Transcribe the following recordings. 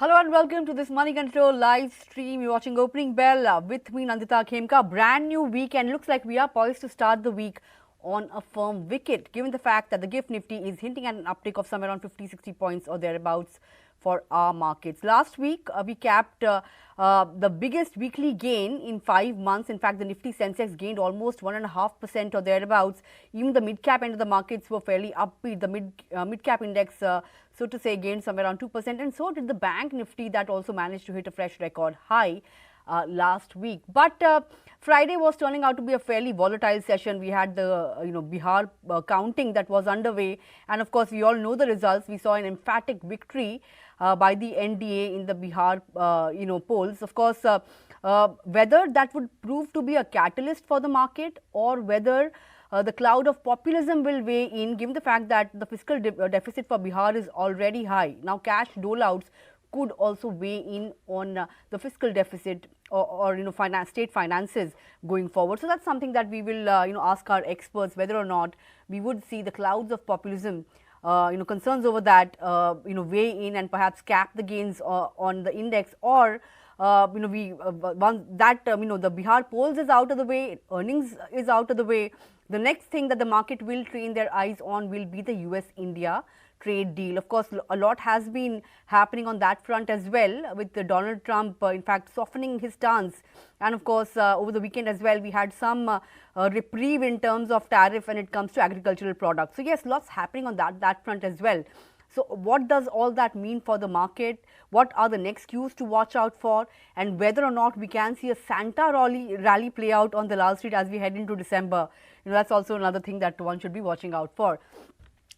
Hello and welcome to this Money Control live stream. You're watching Opening Bell with me, Nandita Khemka. Brand new week and looks like we are poised to start the week on a firm wicket, given the fact that the GIFT Nifty is hinting at an uptick of somewhere around 50-60 points or thereabouts for our markets. Last week, we capped the biggest weekly gain in 5 months. In fact, the Nifty Sensex gained almost 1.5% or thereabouts. Even the mid-cap end of the markets were fairly upbeat. The mid-cap index, so to say, gained somewhere around 2%, and so did the Bank Nifty, that also managed to hit a fresh record high last week. But Friday was turning out to be a fairly volatile session. We had the Bihar counting that was underway, and of course we all know the results. We saw an emphatic victory by the NDA in the Bihar polls. Of course, whether that would prove to be a catalyst for the market or whether the cloud of populism will weigh in, given the fact that the fiscal deficit for Bihar is already high. Now, cash doleouts could also weigh in on the fiscal deficit or state finances going forward. So that's something that we will ask our experts whether or not we would see the clouds of populism, concerns over that weigh in and perhaps cap the gains on the index, or once that the Bihar polls is out of the way, earnings is out of the way. The next thing that the market will train their eyes on will be the US-India trade deal. Of course, a lot has been happening on that front as well, with Donald Trump, in fact, softening his stance. And of course, over the weekend as well, we had some reprieve in terms of tariff when it comes to agricultural products. So yes, lots happening on that front as well. So what does all that mean for the market? What are the next cues to watch out for? And whether or not we can see a Santa rally play out on the Lal Street as we head into December. That's also another thing that one should be watching out for.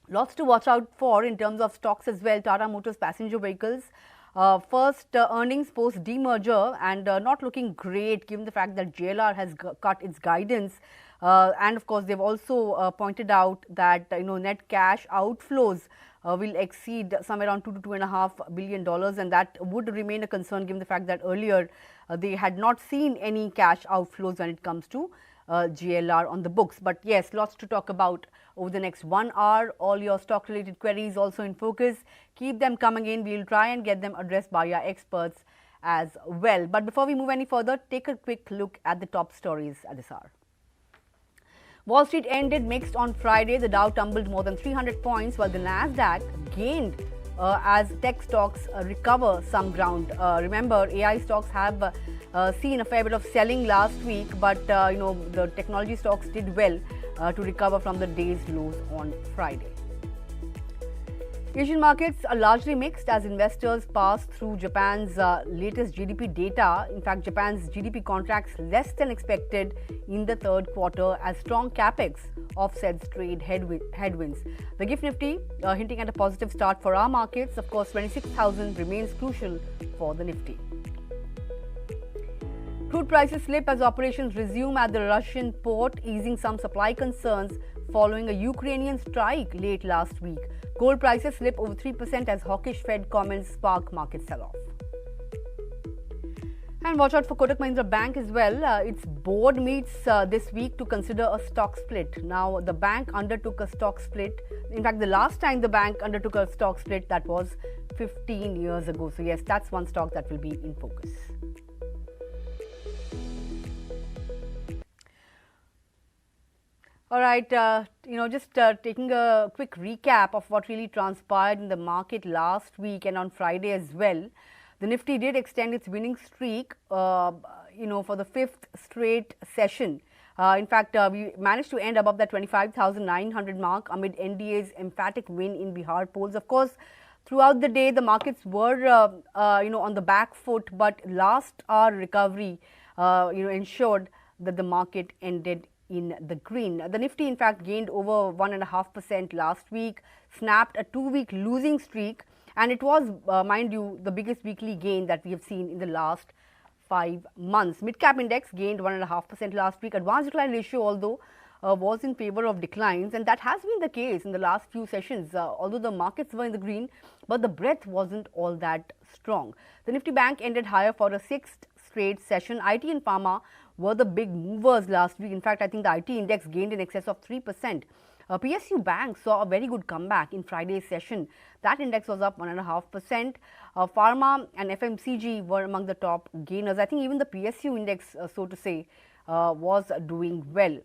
Lots to watch out for in terms of stocks as well. Tata Motors passenger vehicles, first earnings post demerger, and not looking great given the fact that JLR has cut its guidance. And of course, they've also pointed out that net cash outflows will exceed somewhere around $2 to $2.5 billion, and that would remain a concern given the fact that earlier they had not seen any cash outflows when it comes to JLR on the books. But yes, lots to talk about over the next 1 hour. All your stock related queries also in focus. Keep them coming in. We'll try and get them addressed by our experts as well. But before we move any further, take a quick look at the top stories at this hour. Wall Street ended mixed on Friday. The Dow tumbled more than 300 points while the Nasdaq gained as tech stocks recover some ground. Remember, AI stocks have seen a fair bit of selling last week, but the technology stocks did well to recover from the day's lows on Friday. Asian markets are largely mixed as investors pass through Japan's latest GDP data. In fact, Japan's GDP contracts less than expected in the third quarter as strong capex offsets trade headwinds. The GIFT Nifty hinting at a positive start for our markets. Of course, 26,000 remains crucial for the Nifty. Crude prices slip as operations resume at the Russian port, easing some supply concerns following a Ukrainian strike late last week. Gold prices slip over 3% as hawkish Fed comments spark market sell-off. And watch out for Kotak Mahindra Bank as well. Its board meets this week to consider a stock split. Now, the bank undertook a stock split. In fact, the last time the bank undertook a stock split, that was 15 years ago. So yes, that's one stock that will be in focus. All right, just taking a quick recap of what really transpired in the market last week and on Friday as well. The Nifty did extend its winning streak, for the fifth straight session. In fact, we managed to end above that 25,900 mark amid NDA's emphatic win in Bihar polls. Of course, throughout the day, the markets were, on the back foot, but last hour recovery, ensured that the market ended in the green. The Nifty, in fact, gained over 1.5% last week, snapped a 2-week losing streak, and it was, mind you, the biggest weekly gain that we have seen in the last 5 months. Mid-cap index gained 1.5% last week. Advanced decline ratio, although, was in favor of declines, and that has been the case in the last few sessions, although the markets were in the green, but the breadth wasn't all that strong. The Nifty Bank ended higher for a 6th straight session. IT and pharma were the big movers last week. In fact, I think the IT index gained in excess of 3%. PSU Bank saw a very good comeback in Friday's session. That index was up 1.5%. Pharma and FMCG were among the top gainers. I think even the PSU index, so to say, was doing well.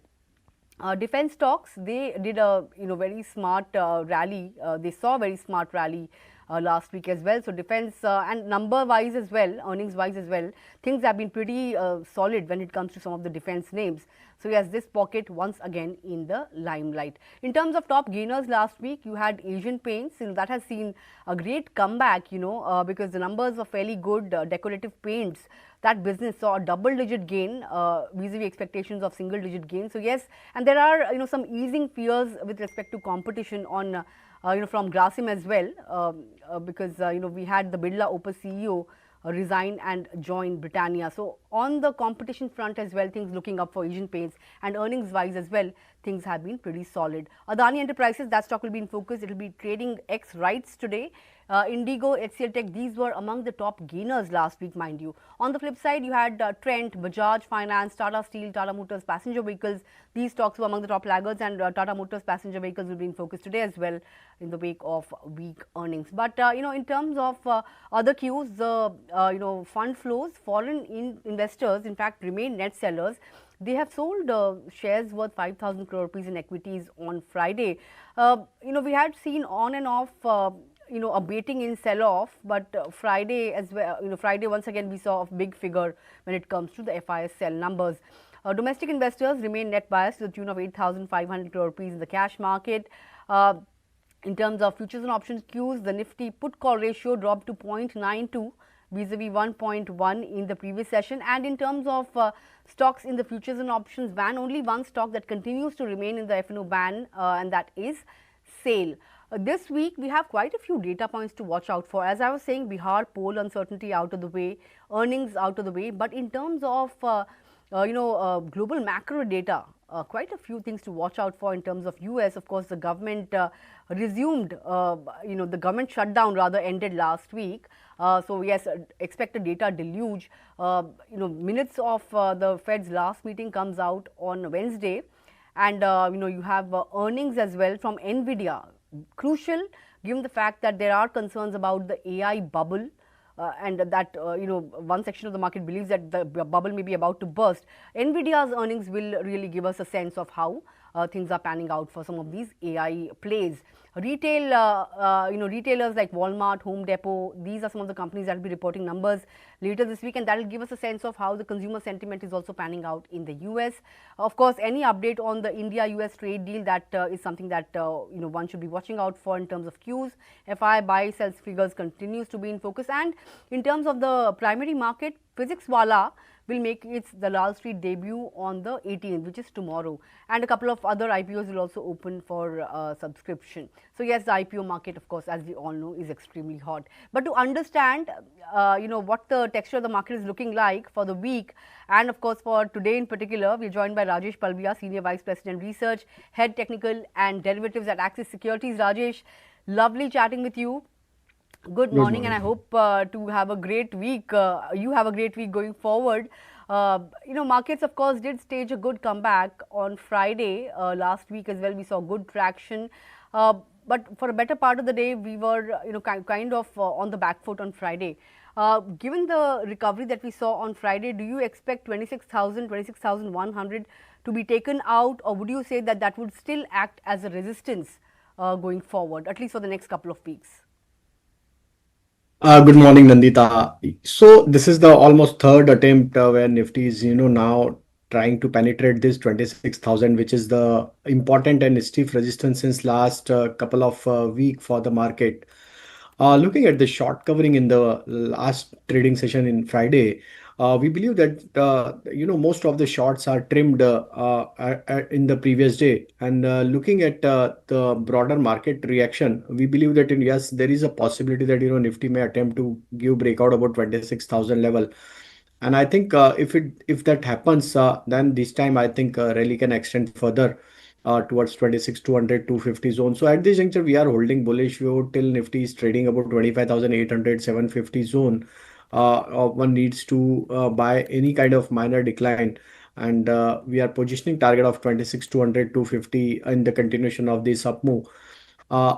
Defense stocks, they did a very smart rally. They saw a very smart rally last week as well. So defense and number wise as well, earnings wise as well, things have been pretty solid when it comes to some of the defense names. So yes, this pocket once again in the limelight. In terms of top gainers last week, you had Asian Paints. That has seen a great comeback. Because the numbers are fairly good. Decorative paints, that business saw a double-digit gain vis-a-vis expectations of single-digit gain. So yes, and there are some easing fears with respect to competition on from Grasim as well, because we had the Birla Opus CEO resign and join Britannia. So on the competition front as well, things looking up for Asian Paints, and earnings wise as well, things have been pretty solid. Adani Enterprises, that stock will be in focus. It will be trading ex rights today. Indigo, HCL Tech, these were among the top gainers last week, mind you. On the flip side, you had Trent, Bajaj Finance, Tata Steel, Tata Motors Passenger Vehicles. These stocks were among the top laggards, and Tata Motors Passenger Vehicles will be in focus today as well in the wake of weak earnings. But in terms of other cues, the fund flows, foreign investors in fact remain net sellers. They have sold shares worth 5,000 crore rupees in equities on Friday. We had seen on and off a baiting in sell-off, but Friday as well, Friday once again we saw a big figure when it comes to the FIS sell numbers. Domestic investors remain net biased to the tune of 8,500 crore rupees in the cash market. In terms of futures and options cues, the Nifty put call ratio dropped to 0.92 vis-a-vis 1.1 in the previous session. And in terms of stocks in the futures and options ban, only one stock that continues to remain in the F&O ban, and that is SAIL. This week, we have quite a few data points to watch out for. As I was saying, Bihar poll uncertainty out of the way, earnings out of the way. But in terms of global macro data, quite a few things to watch out for in terms of US. Of course, the government resumed, the government shutdown rather ended last week. So yes, expect a data deluge. Minutes of the Fed's last meeting comes out on Wednesday, and you have earnings as well from Nvidia. Crucial, given the fact that there are concerns about the AI bubble. And that one section of the market believes that the bubble may be about to burst. Nvidia's earnings will really give us a sense of how things are panning out for some of these AI plays. Retail, retailers like Walmart, Home Depot, these are some of the companies that will be reporting numbers later this week, and that will give us a sense of how the consumer sentiment is also panning out in the US. Of course, any update on the India-US trade deal, that is something that one should be watching out for in terms of cues. FI buy sells figures continues to be in focus, and in terms of the primary market, Physics Wala will make its Dalal Street debut on the 18th, which is tomorrow, and a couple of other IPOs will also open for subscription. So yes, the IPO market, of course, as we all know, is extremely hot. But to understand, what the texture of the market is looking like for the week, and of course for today in particular, we are joined by Rajesh Palviya, Senior Vice President Research, Head Technical and Derivatives at Axis Securities. Rajesh, lovely chatting with you. Good morning, and I hope to have a great week. You have a great week going forward. Markets, of course, did stage a good comeback on Friday. Last week as well, we saw good traction. But for a better part of the day, we were, kind of on the back foot on Friday. Given the recovery that we saw on Friday, do you expect 26,000, 26,100 to be taken out, or would you say that that would still act as a resistance going forward, at least for the next couple of weeks? Good morning, Nandita. So this is the almost third attempt where Nifty is, now trying to penetrate this 26,000, which is the important and stiff resistance since last couple of week for the market. Looking at the short covering in the last trading session in Friday, we believe that most of the shorts are trimmed in the previous day. And looking at the broader market reaction, we believe that yes, there is a possibility that Nifty may attempt to give breakout about 26,000 level. And I think if that happens, then this time I think rally can extend further towards 26,200, 250 zone. So at this juncture, we are holding bullish view till Nifty is trading about 25,800, 750 zone. One needs to buy any kind of minor decline. and we are positioning target of 26,200 250 in the continuation of this up move.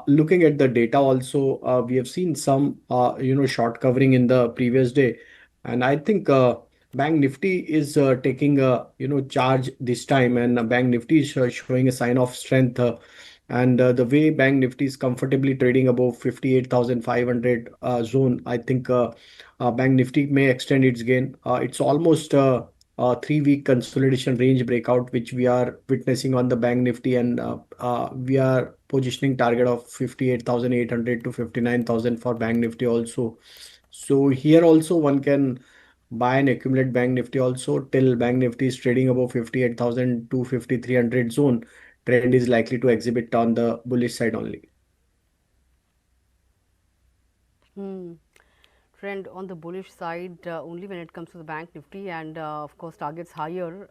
Looking at the data also, we have seen some short covering in the previous day, and I think Bank Nifty is taking a charge this time, and Bank Nifty is showing a sign of strength. And the way Bank Nifty is comfortably trading above 58,500 zone, I think Bank Nifty may extend its gain. It's almost a 3 week consolidation range breakout, which we are witnessing on the Bank Nifty, and we are positioning target of 58,800 to 59,000 for Bank Nifty also. So here also one can buy and accumulate Bank Nifty also till Bank Nifty is trading above 58,000 to 5300 zone. Trend is likely to exhibit on the bullish side only. Hmm. Trend on the bullish side only when it comes to the Bank Nifty, and of course targets higher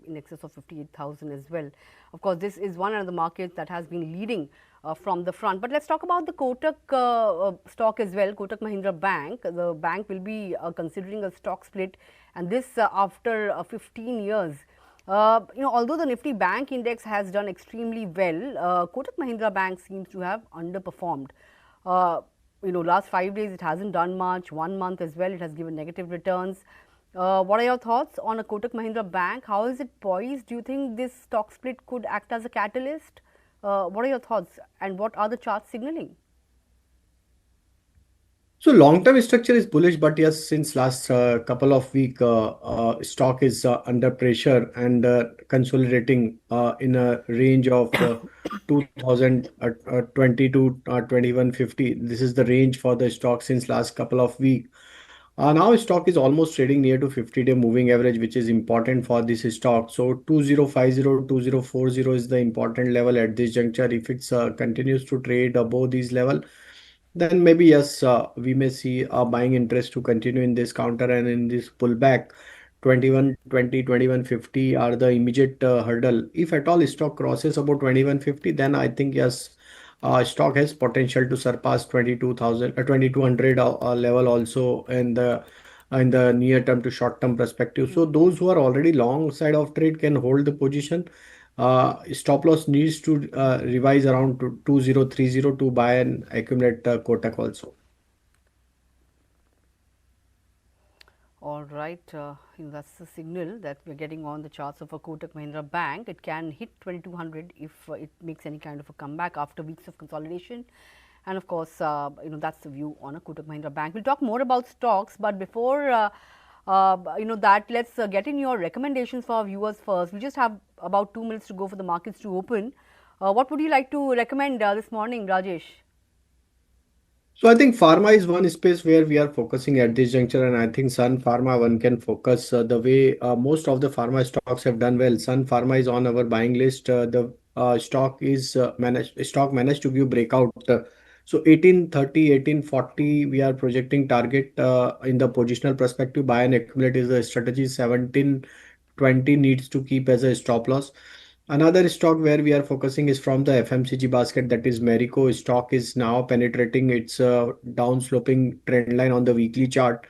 in excess of 58,000 as well. Of course, this is one of the markets that has been leading from the front. But let's talk about the Kotak stock as well. Kotak Mahindra Bank. The bank will be considering a stock split, and this after 15 years. Although the Nifty Bank Index has done extremely well, Kotak Mahindra Bank seems to have underperformed. Uh, last 5 days it hasn't done much. 1 month as well, it has given negative returns. What are your thoughts on a Kotak Mahindra Bank? How is it poised? Do you think this stock split could act as a catalyst? What are your thoughts, and what are the charts signaling? So long-term structure is bullish, but yes, since last couple of week, stock is under pressure and consolidating in a range of 2020 to 2150. This is the range for the stock since last couple of week. Now stock is almost trading near to 50-day moving average, which is important for this stock. So 2050, 2040 is the important level at this juncture. If it's continues to trade above this level, then maybe yes, we may see a buying interest to continue in this counter and in this pullback. 2120, 2150 are the immediate hurdle. If at all stock crosses about 2150, then I think yes, stock has potential to surpass 22,000 2200 level also in the near term to short term perspective. So those who are already long side of trade can hold the position. Stop loss needs to revise around to 2030 to buy and accumulate Kotak also. All right, that's the signal that we're getting on the charts of a Kotak Mahindra Bank. It can hit 2200 if it makes any kind of a comeback after weeks of consolidation. And of course, that's the view on a Kotak Mahindra Bank. We'll talk more about stocks, but before that, let's get in your recommendations for our viewers first. We just have about 2 minutes to go for the markets to open. What would you like to recommend this morning, Rajesh? So I think pharma is one space where we are focusing at this juncture, and I think Sun Pharma one can focus the way most of the pharma stocks have done well. Sun Pharma is on our buying list. The stock managed to give breakout. So 1830, 1840, we are projecting target in the positional perspective. Buy and accumulate is the strategy. 1720 needs to keep as a stop loss. Another stock where we are focusing is from the FMCG basket, that is Marico. Stock is now penetrating its down sloping trend line on the weekly chart.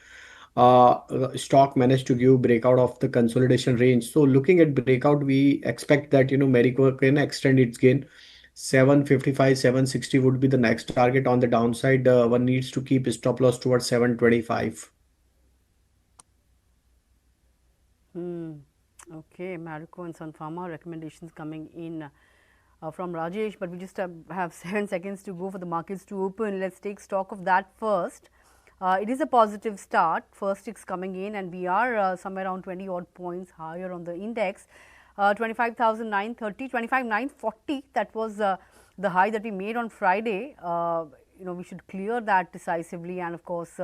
Stock managed to give breakout of the consolidation range. So looking at breakout, we expect that Marico can extend its gain. 755, 760 would be the next target. On the downside, one needs to keep stop loss towards 725. Hmm. Okay, Marico and Sun Pharma recommendations coming in from Rajesh, but we just have 7 seconds to go for the markets to open. Let's take stock of that first. It is a positive start. First ticks coming in, and we are somewhere around 20 odd points higher on the index. 25,930, 25,940. That was the high that we made on Friday. We should clear that decisively, and of course,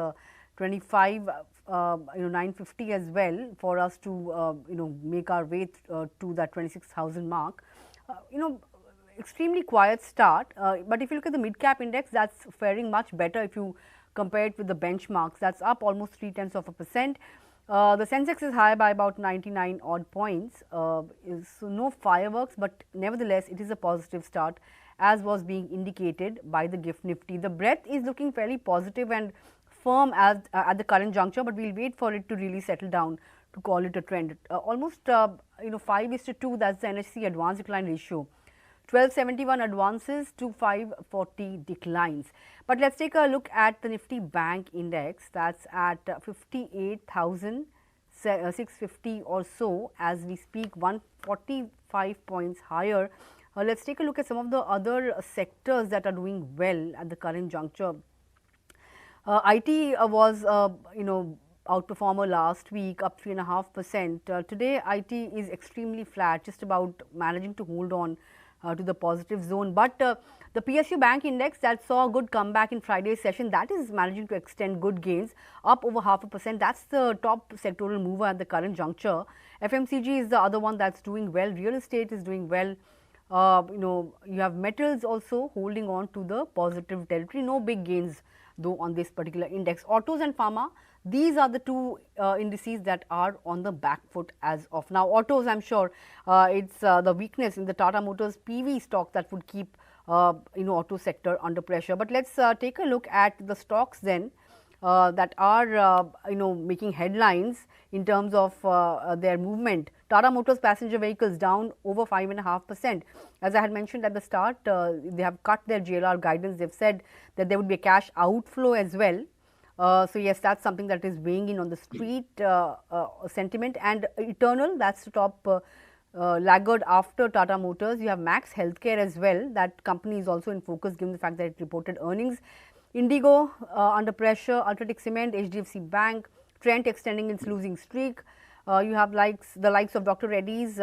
25. 950 as well for us to make our way to that 26,000 mark. Extremely quiet start, but if you look at the mid cap index, that's faring much better if you compare it with the benchmarks. That's up almost 0.3%. The Sensex is higher by about 99 odd points. So no fireworks, but nevertheless it is a positive start, as was being indicated by the GIFT Nifty. The breadth is looking fairly positive and firm at the current juncture, but we'll wait for it to really settle down to call it a trend. Almost 5:2. That's the NSE advance decline ratio. 1271 advances to 540 declines. But let's take a look at the Nifty Bank Index. That's at 58,650 or so as we speak, 145 points higher. Let's take a look at some of the other sectors that are doing well at the current juncture. IT was, outperformer last week, up 3.5%. Today, IT is extremely flat, just about managing to hold on to the positive zone. But the PSU Bank Index that saw a good comeback in Friday's session, that is managing to extend good gains, up over 0.5%. That's the top sectoral mover at the current juncture. FMCG is the other one that's doing well. Real estate is doing well. You have metals also holding on to the positive territory. No big gains though on this particular index. Autos and pharma, these are the two indices that are on the back foot as of now. Autos, I'm sure it's the weakness in the Tata Motors PV stock that would keep auto sector under pressure. But let's take a look at the stocks then that are making headlines in terms of their movement. Tata Motors passenger vehicles down over 5.5%. As I had mentioned at the start, they have cut their JLR guidance. They've said that there would be a cash outflow as well. So yes, that's something that is weighing in on the street sentiment. And Eternal, that's the top laggard after Tata Motors. You have Max Healthcare as well. That company is also in focus given the fact that it reported earnings. Indigo under pressure, UltraTech Cement, HDFC Bank, Trent extending its losing streak. You have the likes of Dr. Reddy's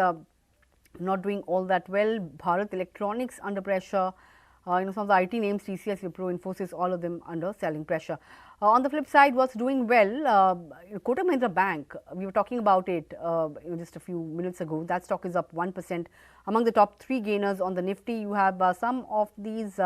not doing all that well. Bharat Electronics under pressure. Some of the IT names, TCS, Wipro, Infosys, all of them under selling pressure. On the flip side, what's doing well, Kotak Mahindra Bank, we were talking about it just a few minutes ago. That stock is up 1%. Among the top 3 gainers on the Nifty, you have some of these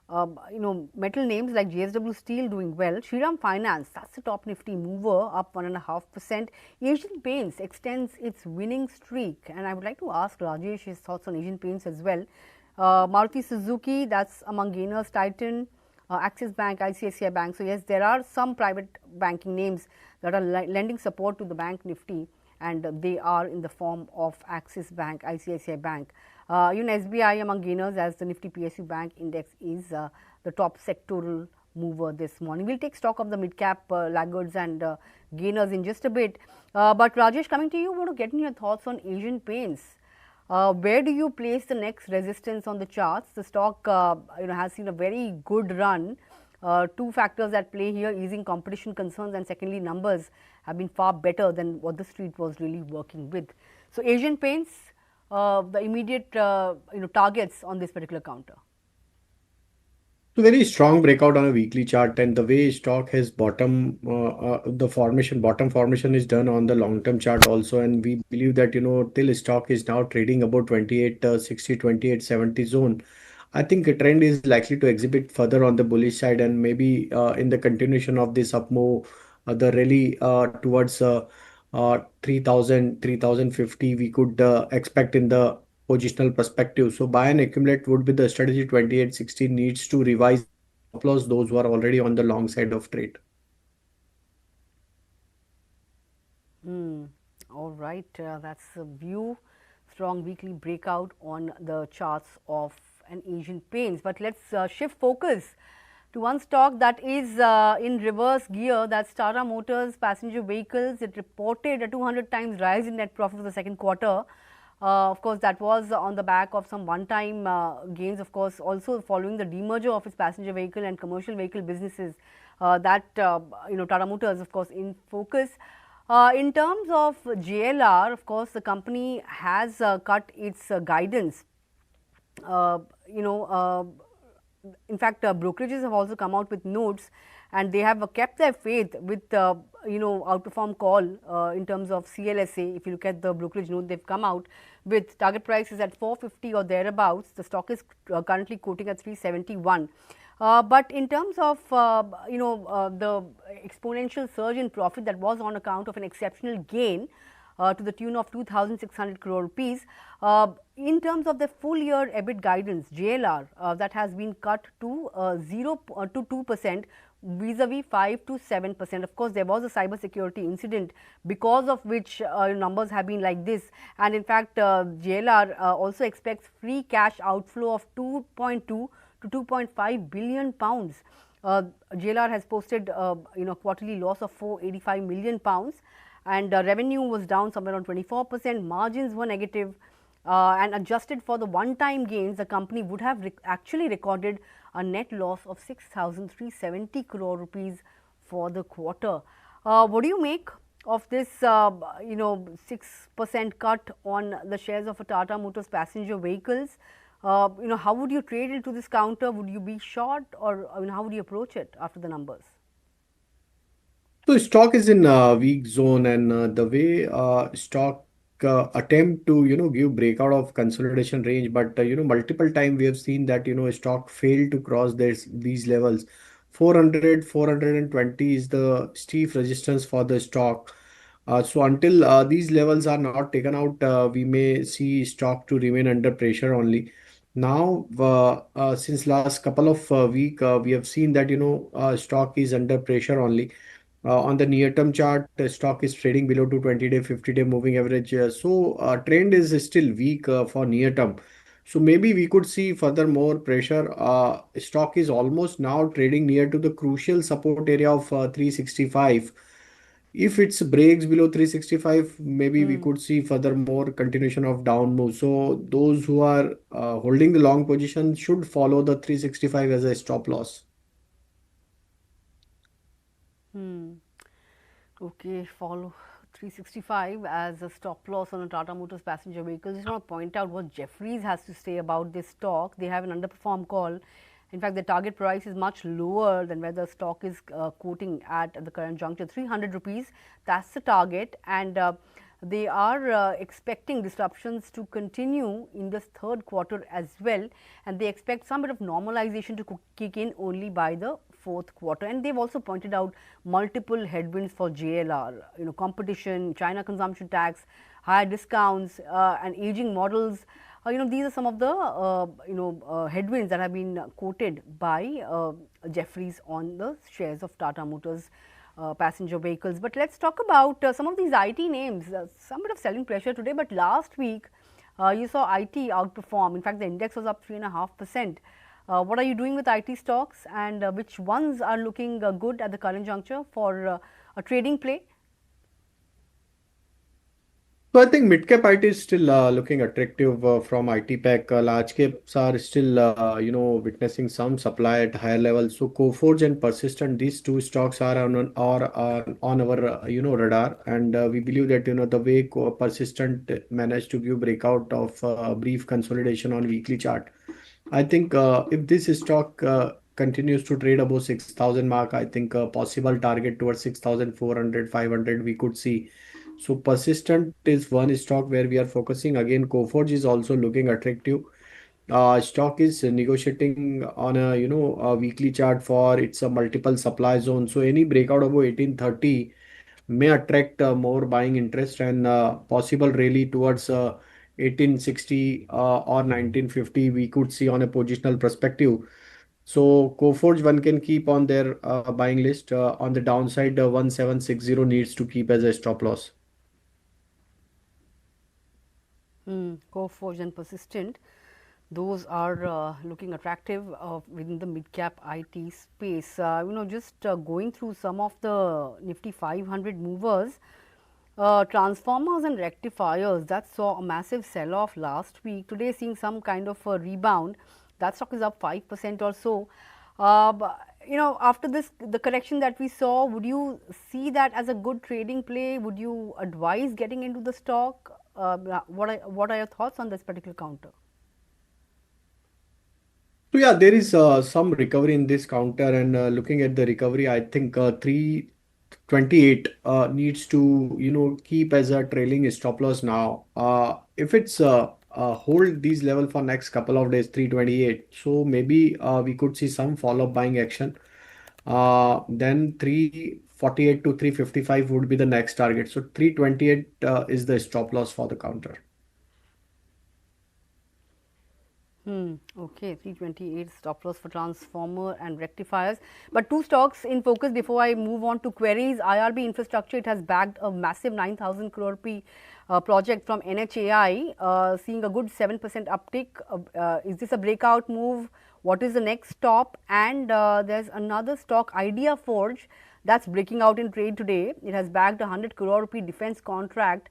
metal names like JSW Steel doing well. Shriram Finance, that's the top Nifty mover, up 1.5%. Asian Paints extends its winning streak, and I would like to ask Rajesh his thoughts on Asian Paints as well. Maruti Suzuki, that's among gainers. Titan, Axis Bank, ICICI Bank. So yes, there are some private banking names that are lending support to the Bank Nifty, and they are in the form of Axis Bank, ICICI Bank. SBI among gainers, as the Nifty PSU Bank Index is the top sectoral mover this morning. We'll take stock of the mid-cap laggards and gainers in just a bit. But Rajesh, coming to you, I want to get in your thoughts on Asian Paints. Where do you place the next resistance on the charts? The stock has seen a very good run. 2 factors at play here: easing competition concerns, and secondly, numbers have been far better than what the street was really working with. So Asian Paints, the immediate targets on this particular counter. So very strong breakout on a weekly chart, and the way stock has bottom formation is done on the long term chart also, and we believe that till stock is now trading about 2860 2870 zone. I think a trend is likely to exhibit further on the bullish side, and maybe in the continuation of this up move, the rally towards 3000 3050 we could expect in the positional perspective. So buy and accumulate would be the strategy. 2860 needs to revise stop loss those who are already on the long side of trade. All right, that's a view. Strong weekly breakout on the charts of an Asian Paints. But let's shift focus to one stock that is in reverse gear. That's Tata Motors passenger vehicles. It reported a 200 times rise in net profit for the second quarter. Of course, that was on the back of some one-time gains, of course, also following the demerger of its passenger vehicle and commercial vehicle businesses. Tata Motors, of course, in focus. In terms of JLR, of course, the company has cut its guidance. In fact, brokerages have also come out with notes, and they have kept their faith with outperform call in terms of CLSA. If you look at the brokerage note, they've come out with target prices at 450 or thereabouts. The stock is currently quoting at 371. But in terms of the exponential surge in profit that was on account of an exceptional gain to the tune of 2,600 crore rupees. In terms of the full year EBIT guidance, JLR, that has been cut to 2%. vis-a-vis 5 to 7%. Of course, there was a cyber security incident because of which numbers have been like this. And in fact, JLR also expects free cash outflow of 2.2 to 2.5 billion pounds. JLR has posted quarterly loss of 485 million pounds, and revenue was down somewhere around 24%. Margins were negative, and adjusted for the one-time gains, the company would have actually recorded a net loss of 6,370 crore rupees for the quarter. What do you make of this, 6% cut on the shares of a Tata Motors passenger vehicles? How would you trade into this counter? Would you be short, or how would you approach it after the numbers? So stock is in a weak zone, and the way stock attempt to give breakout of consolidation range, but multiple time we have seen that stock failed to cross these levels. 400 420 is the steep resistance for the stock. So until these levels are not taken out, we may see stock to remain under pressure only. Now, since last couple of week, we have seen that stock is under pressure only. On the near-term chart, the stock is trading below to 20-day, 50-day moving average. So trend is still weak for near term. So maybe we could see further more pressure. Stock is almost now trading near to the crucial support area of 365. If it breaks below 365, maybe we Hmm. could see further more continuation of down move. So those who are holding the long position should follow the 365 as a stop loss. Hmm. Okay, follow 365 as a stop loss on a Tata Motors passenger vehicle. Just want to point out what Jeffries has to say about this stock. They have an underperform call. In fact, the target price is much lower than where the stock is quoting at the current juncture, 300 rupees. That's the target, and they are expecting disruptions to continue in this third quarter as well, and they expect some bit of normalization to kick in only by the fourth quarter. And they've also pointed out multiple headwinds for JLR, competition, China consumption tax, higher discounts, and aging models. These are some of the headwinds that have been quoted by Jeffries on the shares of Tata Motors passenger vehicles. But let's talk about some of these IT names. Some bit of selling pressure today, but last week you saw IT outperform. In fact, the index was up 3.5%. What are you doing with IT stocks, and which ones are looking good at the current juncture for a trading play? So I think mid-cap IT is still looking attractive from IT pack. Large caps are still, witnessing some supply at higher levels. So Coforge and Persistent, these two stocks are on our radar, and we believe that the way Persistent managed to give breakout of brief consolidation on weekly chart. I think if this stock continues to trade above 6,000 mark, I think a possible target towards 6,400, 500 we could see. So Persistent is one stock where we are focusing. Again, Coforge is also looking attractive. Stock is negotiating on a weekly chart for its a multiple supply zone. So any breakout above 1830 may attract more buying interest, and possible rally towards 1860 or 1950 we could see on a positional perspective. So Coforge one can keep on their buying list. On the downside, 1760 needs to keep as a stop loss. Coforge and Persistent, those are looking attractive within the mid cap IT space. Just going through some of the Nifty 500 movers, transformers and rectifiers that saw a massive sell off last week. Today, seeing some kind of a rebound. That stock is up 5% or so. After this, the correction that we saw, would you see that as a good trading play? Would you advise getting into the stock? What are your thoughts on this particular counter? So yeah, there is some recovery in this counter, and looking at the recovery, I think 328 needs to keep as a trailing stop loss now. If it's hold these level for next couple of days, 328, so maybe we could see some follow-up buying action. Then 348 to 355 would be the next target. So 328 is the stop loss for the counter. Okay, 328 stop loss for transformer and rectifiers. But two stocks in focus before I move on to queries. IRB Infrastructure, it has bagged a massive 9,000 crore rupee project from NHAI, seeing a good 7% uptick. Is this a breakout move? What is the next stop? And there's another stock, Idea Forge, that's breaking out in trade today. It has bagged a 100 crore rupee defense contract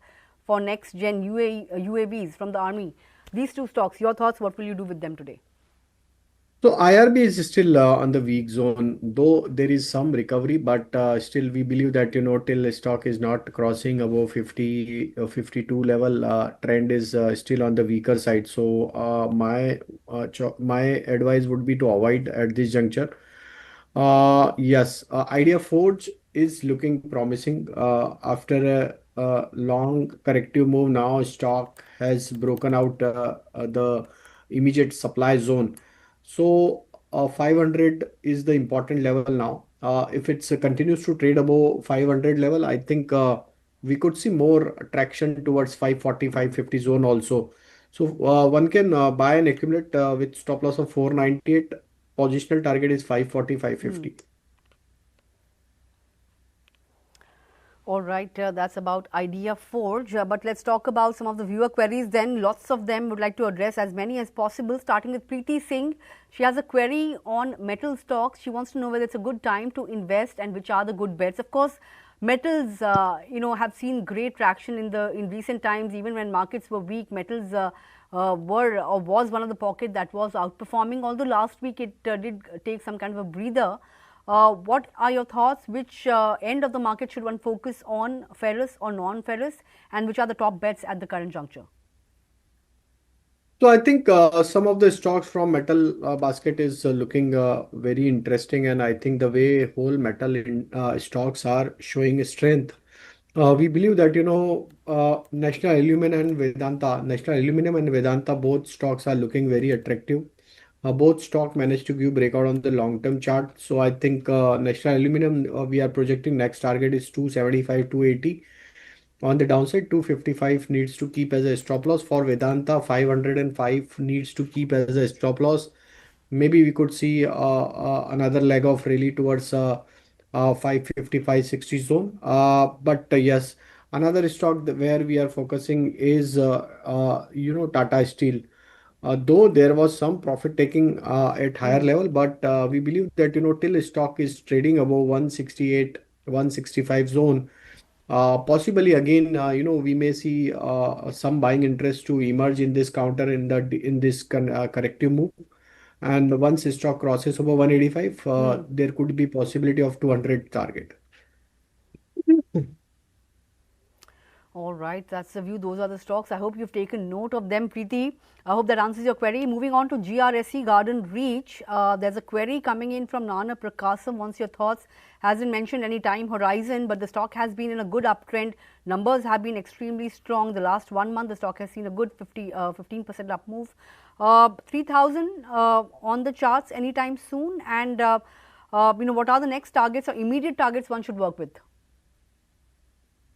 for next gen UAVs from the army. These two stocks, your thoughts, what will you do with them today? So IRB is still on the weak zone, though there is some recovery, but still we believe that till the stock is not crossing above 50 52 level, trend is still on the weaker side. So my advice would be to avoid at this juncture. Yes, Idea Forge is looking promising. After a long corrective move, now stock has broken out the immediate supply zone. So 500 is the important level now. If it continues to trade above 500 level, I think we could see more traction towards 540, 550 zone also. So one can buy and accumulate with stop loss of 498. Positional target is 540, 550. All right, that's about Idea Forge. But let's talk about some of the viewer queries then. Lots of them would like to address as many as possible, starting with Preeti Singh. She has a query on metal stocks. She wants to know whether it's a good time to invest and which are the good bets. Of course, metals, have seen great traction in recent times. Even when markets were weak, metals were or was one of the pocket that was outperforming. Although last week it did take some kind of a breather. What are your thoughts? Which end of the market should one focus on, ferrous or non-ferrous, and which are the top bets at the current juncture? So I think some of the stocks from metal basket is looking very interesting, and I think the way whole metal stocks are showing strength. We believe that National Aluminum and Vedanta, both stocks are looking very attractive. Both stock managed to give breakout on the long-term chart. So I think National Aluminum, we are projecting next target is 275, 280. On the downside, 255 needs to keep as a stop loss. For Vedanta, 505 needs to keep as a stop loss. Maybe we could see another leg of rally towards 550, 560 zone. But yes, another stock where we are focusing is Tata Steel. Though there was some profit taking at higher Hmm. level, but we believe that till stock is trading above 168, 165 zone, possibly again, we may see some buying interest to emerge in this counter in this corrective move. And once stock crosses over 185, Hmm. there could be possibility of 200 target. All right, that's the view. Those are the stocks. I hope you've taken note of them, Preeti. I hope that answers your query. Moving on to GRSE Garden Reach. There's a query coming in from Nana Prakasam. Wants your thoughts. Hasn't mentioned any time horizon, but the stock has been in a good uptrend. Numbers have been extremely strong. The last 1 month, the stock has seen a good 15% up move. 3,000 on the charts anytime soon. And what are the next targets or immediate targets one should work with?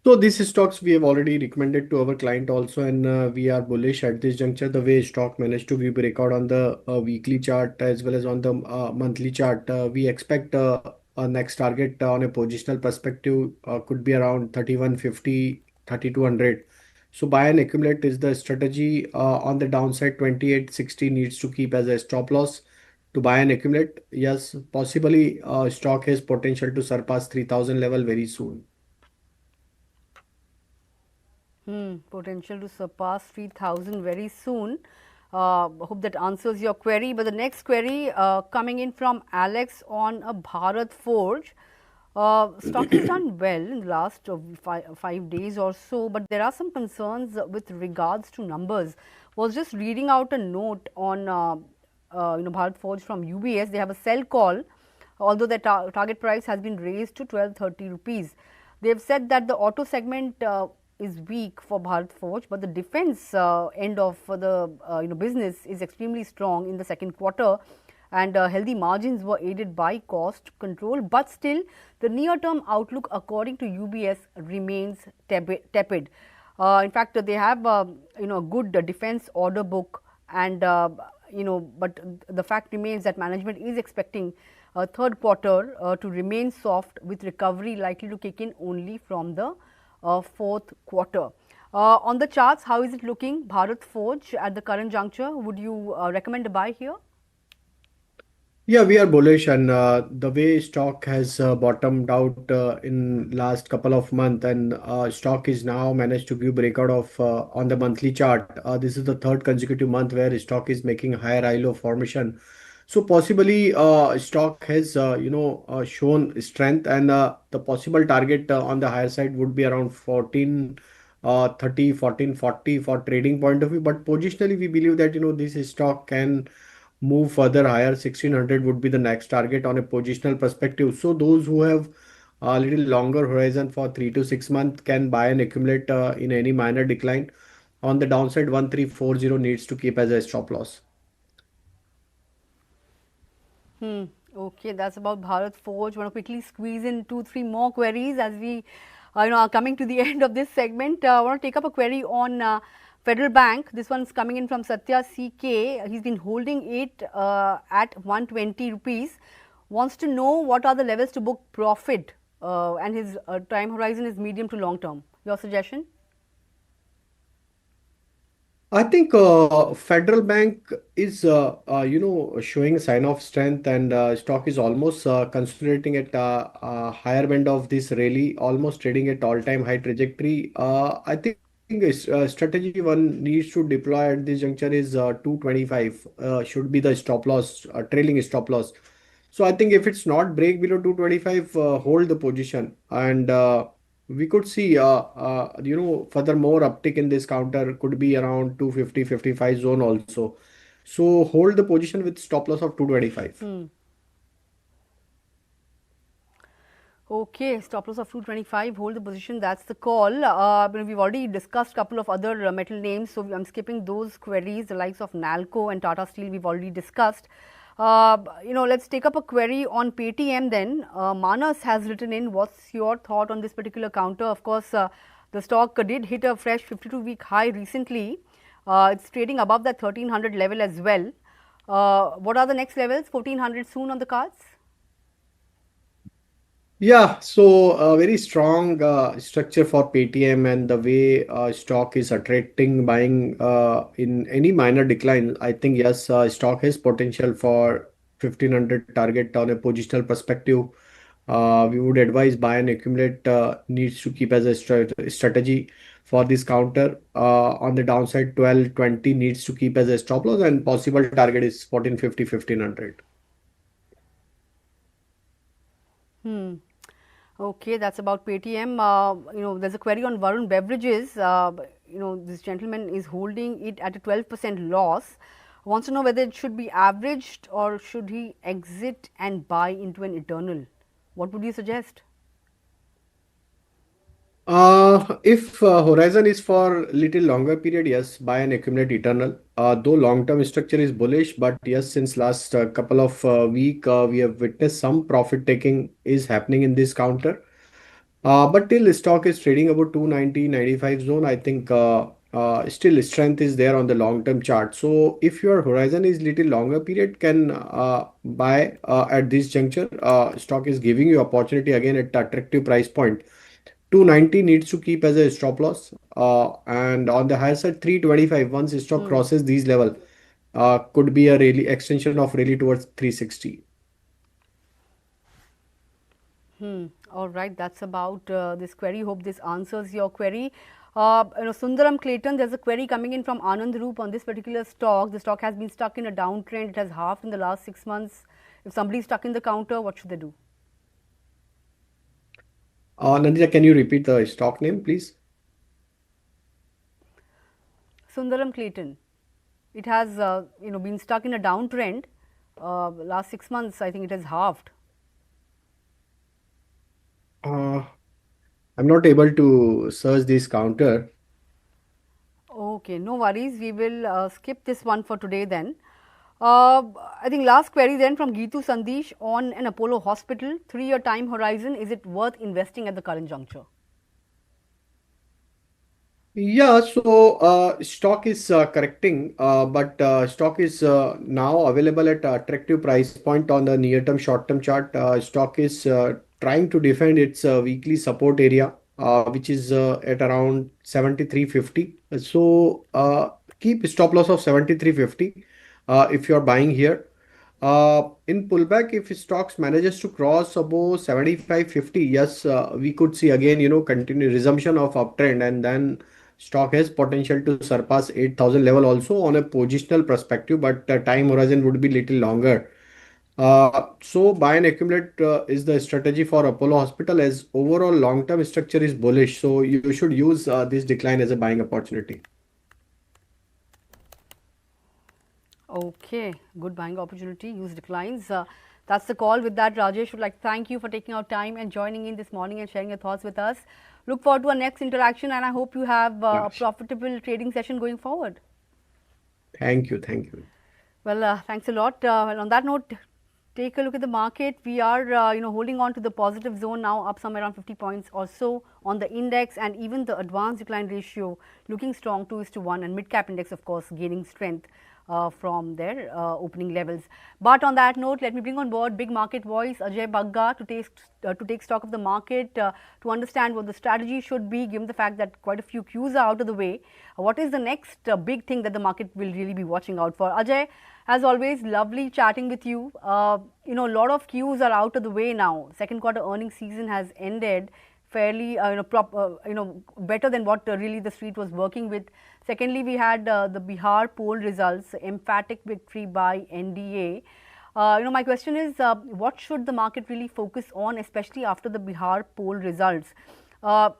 So these stocks we have already recommended to our client also, and we are bullish at this juncture. The way stock managed to view breakout on the weekly chart as well as on the monthly chart, we expect a next target on a positional perspective could be around 3150, 3200. So buy and accumulate is the strategy. On the downside, 2860 needs to keep as a stop loss to buy and accumulate. Yes, possibly stock has potential to surpass 3000 level very soon. Potential to surpass 3,000 very soon. Hope that answers your query. But the next query coming in from Alex on a Bharat Forge. Stock has done well in the last 5 days or so, but there are some concerns with regards to numbers. Was just reading out a note on Bharat Forge from UBS. They have a sell call, although the target price has been raised to 1230 rupees. They have said that the auto segment is weak for Bharat Forge, but the defense end of the business is extremely strong in the second quarter, and healthy margins were aided by cost control. But still, the near-term outlook, according to UBS, remains tepid. In fact, they have a good defense order book, and but the fact remains that management is expecting third quarter to remain soft, with recovery likely to kick in only from the fourth quarter. On the charts, how is it looking? Bharat Forge at the current juncture, would you recommend a buy here? Yeah, we are bullish, and the way stock has bottomed out in last couple of months, and stock is now managed to give breakout of on the monthly chart. This is the third consecutive month where stock is making higher high low formation. So possibly stock has shown strength, and the possible target on the higher side would be around 1430, 1440 for trading point of view. But positionally, we believe that this stock can move further higher. 1600 would be the next target on a positional perspective. So those who have a little longer horizon for 3 to 6 months can buy and accumulate in any minor decline. On the downside, 1340 needs to keep as a stop loss. Okay, that's about Bharat Forge. Want to quickly squeeze in two, three more queries as we, are coming to the end of this segment. I want to take up a query on Federal Bank. This one's coming in from Satya CK. He's been holding it at 120 rupees. Wants to know what are the levels to book profit, and his time horizon is medium to long term. Your suggestion? I think Federal Bank is, showing a sign of strength, and stock is almost consolidating at a higher band of this rally, almost trading at all-time high trajectory. I think strategy one needs to deploy at this juncture is 225 should be the stop loss, trailing stop loss. So I think if it's not break below 225, hold the position, and we could see furthermore uptick in this counter could be around 250 55 zone also. So hold the position with stop loss of 225. Okay, stop loss of 225, hold the position, that's the call. We've already discussed a couple of other metal names, so I'm skipping those queries. The likes of Nalco and Tata Steel we've already discussed. Let's take up a query on Paytm then. Manas has written in, what's your thought on this particular counter? Of course, the stock did hit a fresh 52-week high recently. It's trading above that 1300 level as well. What are the next levels? 1400 soon on the cards? Yeah, so a very strong structure for Paytm, and the way stock is attracting buying in any minor decline. I think yes, stock has potential for 1500 target on a positional perspective. We would advise buy and accumulate needs to keep as a strategy for this counter. On the downside, 1220 needs to keep as a stop loss, and possible target is 1450, 1500. Hmm. Okay, that's about Paytm. There's a query on Varun Beverages. This gentleman is holding it at a 12% loss. Wants to know whether it should be averaged or should he exit and buy into an eternal. What would you suggest? If horizon is for little longer period, yes, buy and accumulate eternal. Though long-term structure is bullish, but yes, since last couple of week, we have witnessed some profit taking is happening in this counter. But till stock is trading about 290, 95 zone, I think still strength is there on the long-term chart. So if your horizon is little longer period, can buy at this juncture. Stock is giving you opportunity again at attractive price point. 290 needs to keep as a stop loss. And on the higher side, 325, once stock Hmm. crosses these level, could be a really extension of really towards 360. All right, that's about this query. Hope this answers your query. Sundaram Clayton, there's a query coming in from Anand Roop on this particular stock. The stock has been stuck in a downtrend. It has halved in the last 6 months. If somebody is stuck in the counter, what should they do? Nandita, can you repeat the stock name, please? Sundaram Clayton. It has been stuck in a downtrend. Last 6 months, I think it has halved. Uh, I'm not able to search this counter. Okay, no worries. We will skip this one for today then. I think last query then from Geetu Sandesh on an Apollo hospital, 3-year time horizon. Is it worth investing at the current juncture? Yeah, so stock is correcting, but stock is now available at attractive price point on the near-term, short-term chart. Stock is trying to defend its weekly support area, which is at around 73.50. So keep stop loss of 73.50 if you are buying here. In pullback, if stocks manages to cross above 75.50, yes, we could see again, continue resumption of uptrend, and then stock has potential to surpass 8,000 level also on a positional perspective, but the time horizon would be little longer. So buy and accumulate is the strategy for Apollo Hospital, as overall long-term structure is bullish. So you should use this decline as a buying opportunity. Okay, good buying opportunity. Use declines. That's the call. With that, Rajesh would like to thank you for taking out time and joining in this morning and sharing your thoughts with us. Look forward to our next interaction, and I hope you have Yeah. a profitable trading session going forward. Thank you. Thank you. Well, thanks a lot. Well, on that note, take a look at the market. We are, holding on to the positive zone now, up somewhere around 50 points or so on the index, and even the advanced decline ratio looking strong, 2:1, and mid cap index, of course, gaining strength from their opening levels. But on that note, let me bring on board big market voice Ajay Bagga to take stock of the market, to understand what the strategy should be, given the fact that quite a few cues are out of the way. What is the next big thing that the market will really be watching out for? Ajay, as always, lovely chatting with you. A lot of cues are out of the way now. Second quarter earnings season has ended fairly, better than what really the street was working with. Secondly, we had the Bihar poll results, emphatic victory by NDA. My question is, what should the market really focus on, especially after the Bihar poll results?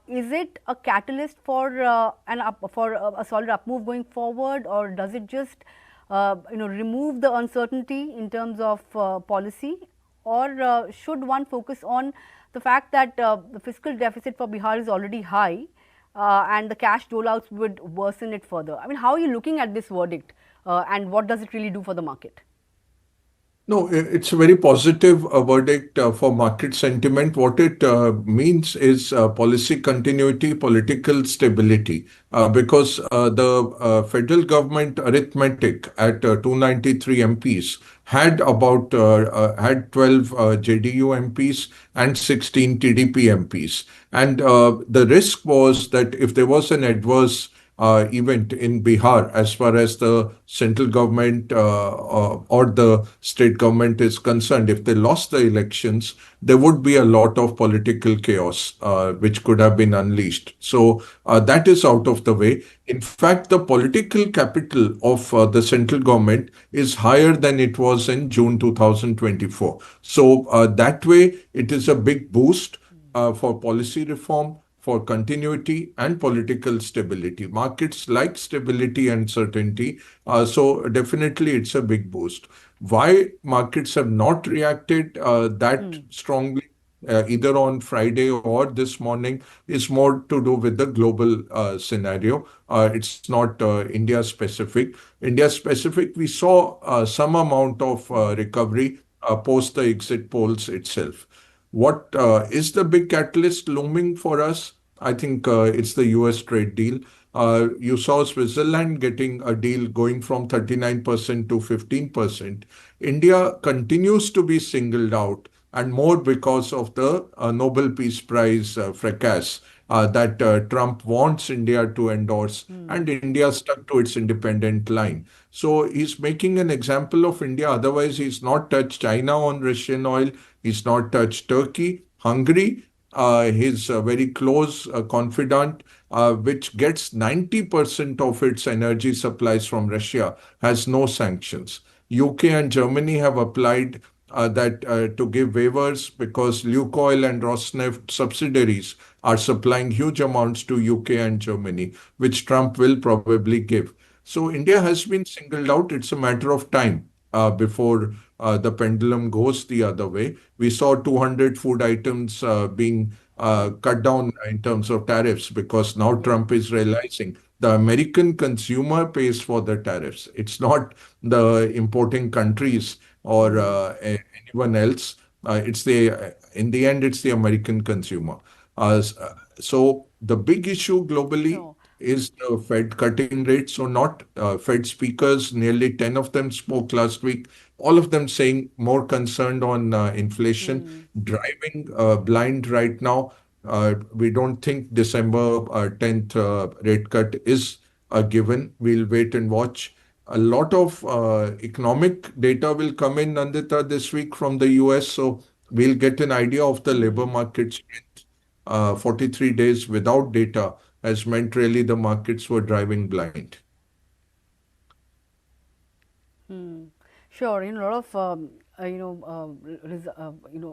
Is it a catalyst for a solid up move going forward, or does it just remove the uncertainty in terms of policy, or should one focus on the fact that the fiscal deficit for Bihar is already high, and the cash rollouts would worsen it further? I mean, how are you looking at this verdict, and what does it really do for the market? No, it's a very positive verdict for market sentiment. What it means is policy continuity, political stability, because the federal government arithmetic at 293 MPs had 12 JDU MPs and 16 TDP MPs, and the risk was that if there was an adverse event in Bihar, as far as the central government or the state government is concerned. If they lost the elections, there would be a lot of political chaos which could have been unleashed. So that is out of the way. In fact, the political capital of the central government is higher than it was in June 2024. So that way, it is a big boost for policy reform, for continuity and political stability. Markets like stability and certainty, so definitely it's a big boost. Why markets have not reacted that strongly, either on Friday or this morning, is more to do with the global scenario. It's not India specific. India specific, we saw some amount of recovery post the exit polls itself. What is the big catalyst looming for us? I think it's the US trade deal. You saw Switzerland getting a deal going from 39% to 15%. India continues to be singled out, and more because of the Nobel Peace Prize fracas that Trump wants India to endorse, and India stuck to its independent line. So he's making an example of India. Otherwise, he's not touched China on Russian oil. He's not touched Turkey, Hungary. His very close confidant, which gets 90% of its energy supplies from Russia, has no sanctions. UK and Germany have applied that to give waivers because Lukoil and Rosneft subsidiaries are supplying huge amounts to UK and Germany, which Trump will probably give. So India has been singled out. It's a matter of time before the pendulum goes the other way. We saw 200 food items being cut down in terms of tariffs because now Trump is realizing the American consumer pays for the tariffs. It's not the importing countries or anyone else. It's the in the end, it's the American consumer. So the big issue globally. Sure. is the Fed cutting rates or not. Fed speakers, nearly 10 of them spoke last week, all of them saying more concerned on inflation, driving blind right now. We don't think December 10th rate cut is a given. We'll wait and watch. A lot of economic data will come in, Nandita, this week from the US. So we'll get an idea of the labor market strength. 43 days without data has meant really the markets were driving blind. Sure, a lot of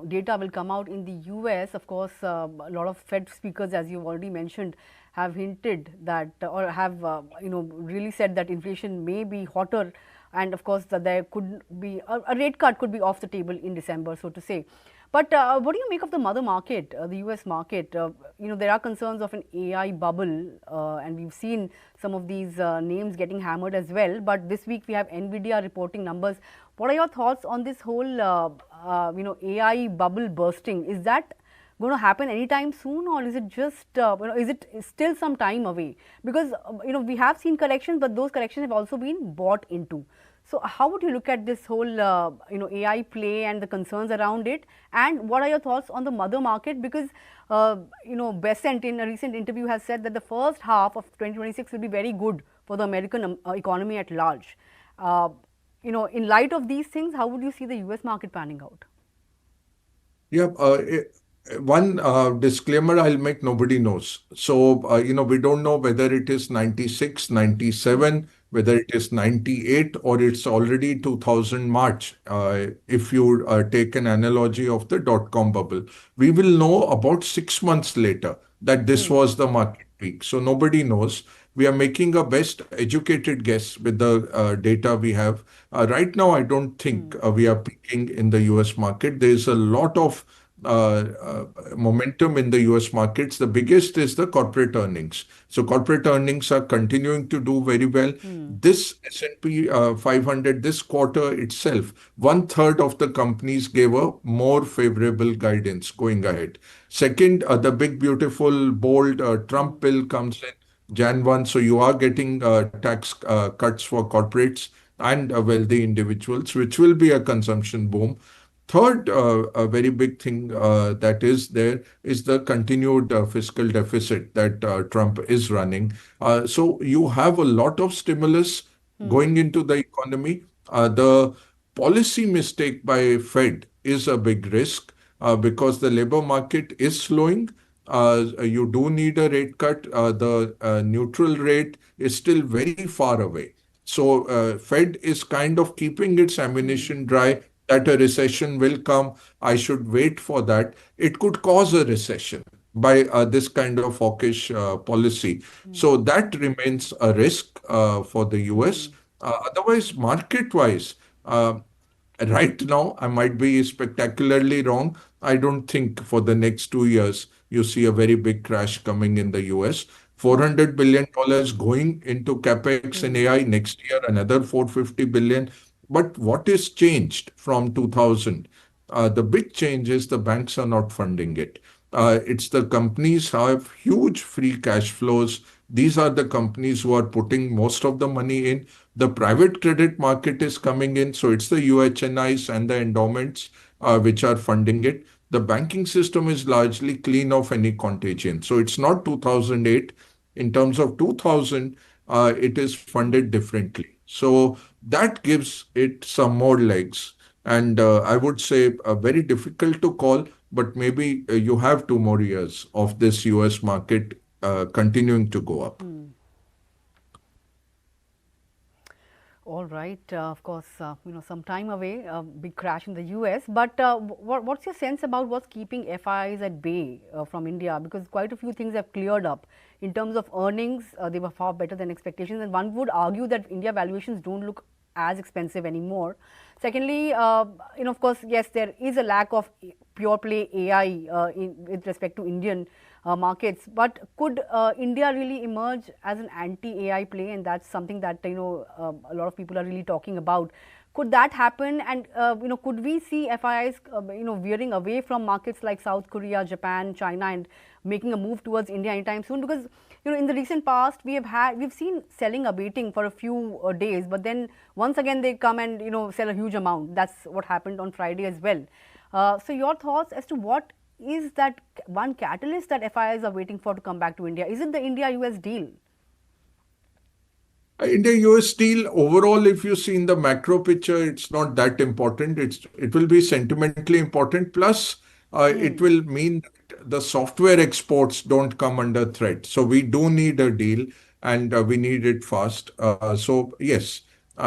data will come out in the US. Of course, a lot of Fed speakers, as you've already mentioned, have hinted that, or have really said that inflation may be hotter, and of course that there could be a rate cut could be off the table in December, so to say. But what do you make of the mother market, the US market? There are concerns of an AI bubble, and we've seen some of these names getting hammered as well. But this week we have Nvidia reporting numbers. What are your thoughts on this whole, AI bubble bursting? Is that going to happen anytime soon, or is it just, is it still some time away? Because, we have seen corrections, but those corrections have also been bought into. So how would you look at this whole, AI play and the concerns around it? And what are your thoughts on the mother market? Because, Besant in a recent interview has said that the first half of 2026 will be very good for the American economy at large. In light of these things, how would you see the US market panning out? Yeah, one disclaimer I'll make, nobody knows. So, we don't know whether it is 96, 97, whether it is 98, or it's already 2000 March, if you take an analogy of the dot-com bubble. We will know about 6 months later that this was the market peak. So nobody knows. We are making a best educated guess with the data we have. Right now, I don't think we are peaking in the US market. There is a lot of momentum in the US markets. The biggest is the corporate earnings. So corporate earnings are continuing to do very well. This S&P 500, this quarter itself, one third of the companies gave a more favorable guidance going ahead. Second, the big, beautiful, bold Trump bill comes in Jan 1. So you are getting tax cuts for corporates and wealthy individuals, which will be a consumption boom. Third, a very big thing that is there is the continued fiscal deficit that Trump is running. So you have a lot of stimulus going into the economy. The policy mistake by Fed is a big risk because the labor market is slowing. You do need a rate cut. The neutral rate is still very far away. So Fed is kind of keeping its ammunition dry that a recession will come. I should wait for that. It could cause a recession by this kind of hawkish policy. So that remains a risk for the US. Otherwise, market-wise, right now, I might be spectacularly wrong. I don't think for the next 2 years you see a very big crash coming in the US. $400 billion going into capex in AI next year, another 450 billion. But what is changed from 2000? The big change is the banks are not funding it. It's the companies have huge free cash flows. These are the companies who are putting most of the money in. The private credit market is coming in. So it's the UHNIs and the endowments which are funding it. The banking system is largely clean of any contagion. So it's not 2008. In terms of 2000, it is funded differently. So that gives it some more legs. And I would say very difficult to call, but maybe you have 2 more years of this US market continuing to go up. All right. Of course, some time away, a big crash in the US. But what's your sense about what's keeping FIIs at bay from India? Because quite a few things have cleared up. In terms of earnings, they were far better than expectations. And one would argue that India valuations don't look as expensive anymore. Secondly, of course, yes, there is a lack of pure play AI with respect to Indian markets. But could India really emerge as an anti-AI play? And that's something that a lot of people are really talking about. Could that happen? And could we see FIIs veering away from markets like South Korea, Japan, China, and making a move towards India anytime soon? Because in the recent past we've seen selling abating for a few days, but then once again they come and sell a huge amount. That's what happened on Friday as well. So your thoughts as to what is that one catalyst that FIIs are waiting for to come back to India? Is it the India-US deal? India-US deal overall, if you see in the macro picture, it's not that important. It will be sentimentally important. Plus, it will mean that the software exports don't come under threat. So we do need a deal, and we need it fast. So yes,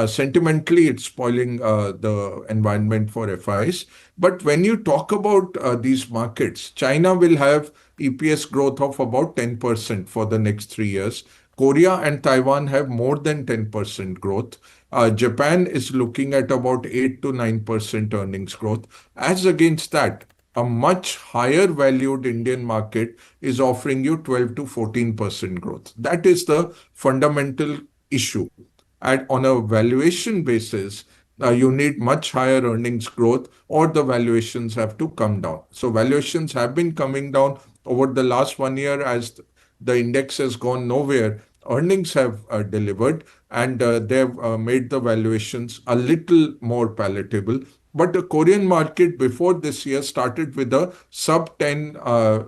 sentimentally, it's spoiling the environment for FIs. But when you talk about these markets, China will have EPS growth of about 10% for the next 3 years. Korea and Taiwan have more than 10% growth. Japan is looking at about 8 to 9% earnings growth. As against that, a much higher valued Indian market is offering you 12 to 14% growth. That is the fundamental issue. And on a valuation basis, you need much higher earnings growth, or the valuations have to come down. So valuations have been coming down over the last 1 year as the index has gone nowhere. Earnings have delivered, and they've made the valuations a little more palatable. But the Korean market before this year started with a sub 10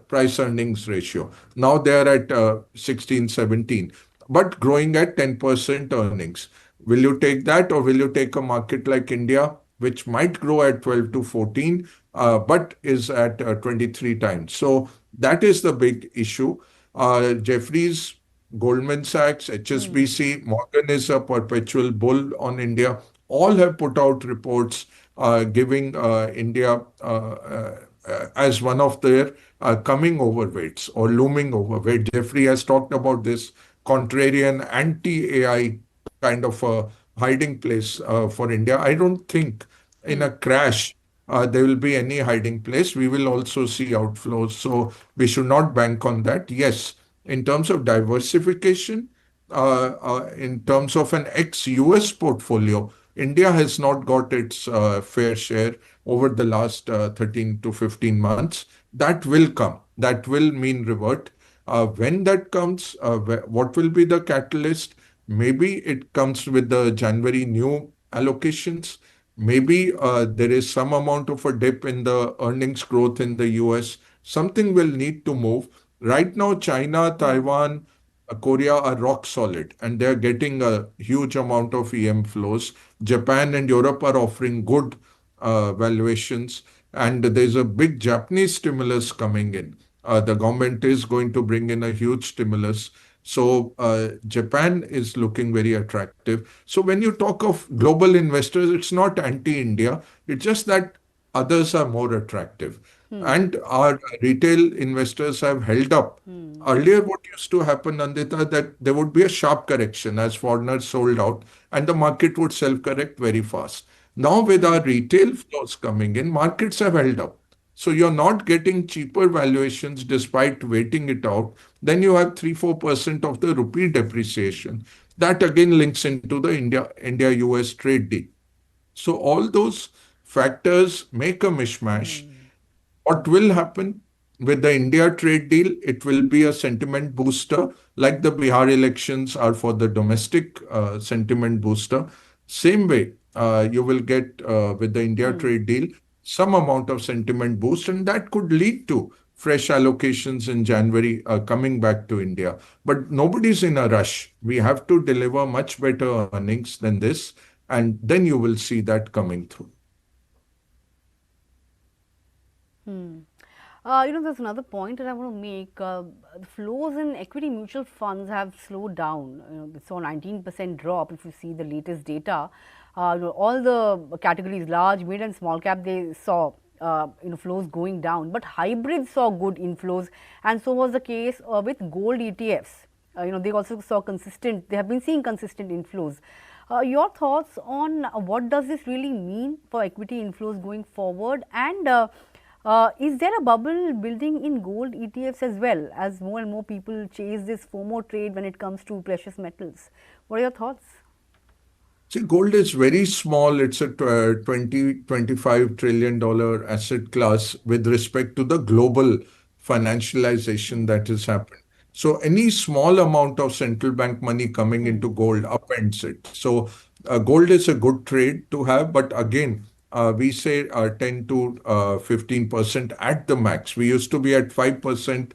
price earnings ratio. Now they are at 16, 17, but growing at 10% earnings. Will you take that, or will you take a market like India, which might grow at 12 to 14, but is at 23 times? So that is the big issue. Jeffries, Goldman Sachs, HSBC, Morgan is a perpetual bull on India. All have put out reports giving India as one of their coming overweights or looming overweight. Jeffrey has talked about this contrarian anti-AI kind of a hiding place for India. I don't think in a crash there will be any hiding place. We will also see outflows. So we should not bank on that. Yes, in terms of diversification, in terms of an ex-US portfolio, India has not got its fair share over the last 13 to 15 months. That will come. That will mean revert. When that comes, what will be the catalyst? Maybe it comes with the January new allocations. Maybe there is some amount of a dip in the earnings growth in the US. Something will need to move. Right now, China, Taiwan, Korea are rock solid, and they're getting a huge amount of EM flows. Japan and Europe are offering good valuations, and there's a big Japanese stimulus coming in. The government is going to bring in a huge stimulus. So Japan is looking very attractive. So when you talk of global investors, it's not anti-India. It's just that others are more attractive. And our retail investors have held up. Earlier, what used to happen, Nandita, that there would be a sharp correction as foreigners sold out, and the market would self-correct very fast. Now, with our retail flows coming in, markets have held up. So you're not getting cheaper valuations despite waiting it out. Then you have 3-4% of the rupee depreciation. That again links into the India-US trade deal. So all those factors make a mishmash. What will happen with the India trade deal? It will be a sentiment booster, like the Bihar elections are for the domestic sentiment booster. Same way, you will get with the India trade deal some amount of sentiment boost, and that could lead to fresh allocations in January coming back to India. But nobody's in a rush. We have to deliver much better earnings than this, and then you will see that coming through. There's another point that I want to make. The flows in equity mutual funds have slowed down. We saw 19% drop if you see the latest data. All the categories, large, mid and small cap, they saw flows going down. But hybrids saw good inflows, and so was the case with gold ETFs. They also saw consistent, they have been seeing consistent inflows. Your thoughts on what does this really mean for equity inflows going forward, and is there a bubble building in gold ETFs as well, as more and more people chase this FOMO trade when it comes to precious metals? What are your thoughts? See, gold is very small. It's a 20, $25 trillion asset class with respect to the global financialization that has happened. So any small amount of central bank money coming into gold upends it. So gold is a good trade to have, but again, we say 10 to 15% at the max. We used to be at 5%.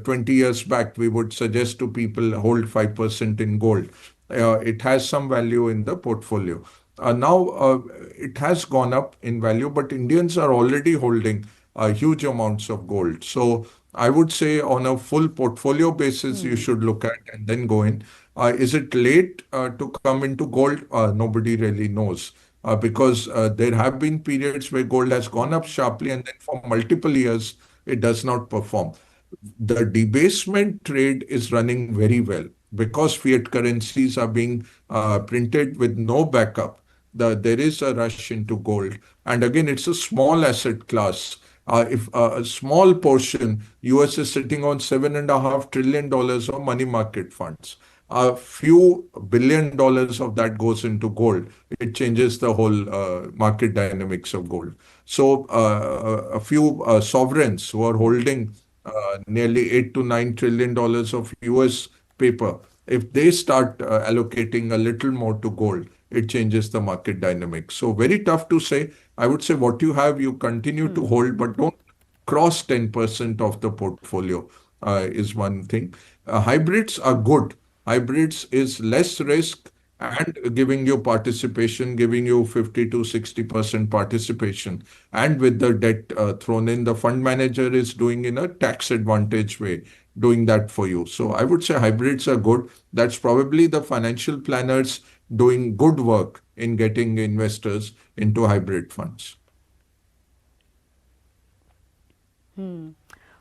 20 years back, we would suggest to people hold 5% in gold. It has some value in the portfolio. Now it has gone up in value, but Indians are already holding huge amounts of gold. So I would say on a full portfolio basis, you should look at and then go in. Is it late to come into gold? Nobody really knows. Because there have been periods where gold has gone up sharply and then for multiple years it does not perform. The debasement trade is running very well because fiat currencies are being printed with no backup. There is a rush into gold. And again, it's a small asset class. If a small portion, US is sitting on $7.5 trillion of money market funds. A few $1 billion of that goes into gold. It changes the whole market dynamics of gold. So a few sovereigns who are holding nearly $8 to $9 trillion of US paper, if they start allocating a little more to gold, it changes the market dynamics. So very tough to say. I would say what you have, you continue to hold, but don't cross 10% of the portfolio is one thing. Hybrids are good. Hybrids is less risk and giving you participation, giving you 50 to 60% participation. And with the debt thrown in, the fund manager is doing in a tax advantage way, doing that for you. So I would say hybrids are good. That's probably the financial planners doing good work in getting investors into hybrid funds.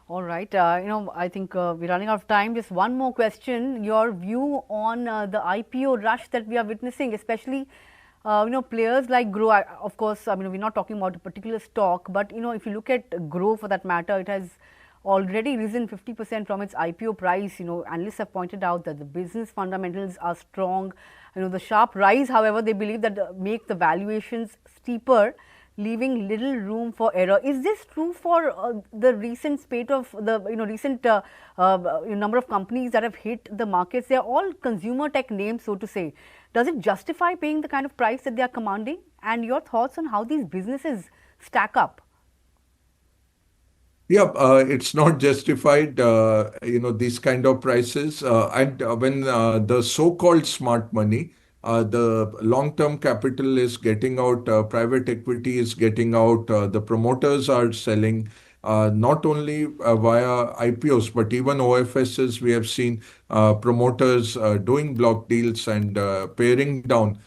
All right. I think we're running out of time. Just one more question. Your view on the IPO rush that we are witnessing, especially, players like Grow. Of course, we're not talking about a particular stock, but, if you look at Grow for that matter, it has already risen 50% from its IPO price. Analysts have pointed out that the business fundamentals are strong. The sharp rise, however, they believe that make the valuations steeper, leaving little room for error. Is this true for the recent spate of the recent number of companies that have hit the markets? They are all consumer tech names, so to say. Does it justify paying the kind of price that they are commanding? And your thoughts on how these businesses stack up? Yeah, it's not justified, these kind of prices. And when the so-called smart money, the long-term capital is getting out, private equity is getting out, the promoters are selling, not only via IPOs, but even OFSs, we have seen promoters doing block deals and paring down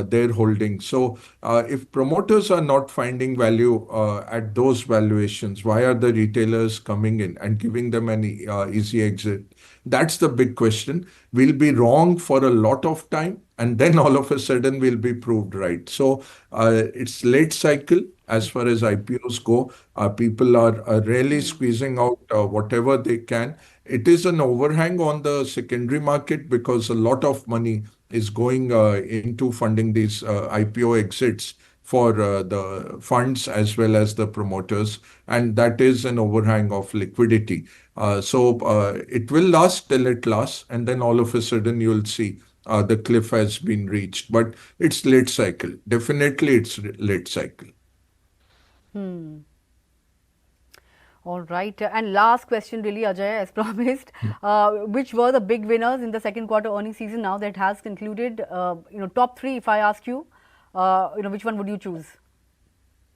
their holdings. So, if promoters are not finding value at those valuations, why are the retailers coming in and giving them an easy exit? That's the big question. We'll be wrong for a lot of time, and then all of a sudden we'll be proved right. So, it's late cycle as far as IPOs go. People are really squeezing out whatever they can. It is an overhang on the secondary market because a lot of money is going into funding these IPO exits for the funds as well as the promoters, and that is an overhang of liquidity. So it will last till it lasts, and then all of a sudden you'll see the cliff has been reached. But it's late cycle. Definitely, it's late cycle. All right. And last question, really, Ajay, as promised. Which were the big winners in the second quarter earnings season now that has concluded? Top three, if I ask you, which one would you choose?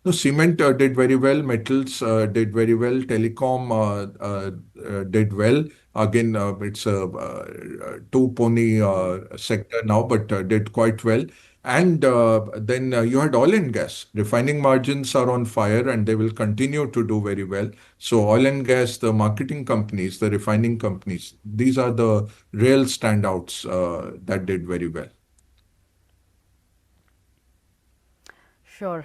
So cement did very well, metals did very well, telecom did well. Again, it's a two pony sector now, but did quite well. And then you had oil and gas. Refining margins are on fire and they will continue to do very well. So oil and gas, the marketing companies, the refining companies, these are the real standouts that did very well. Sure,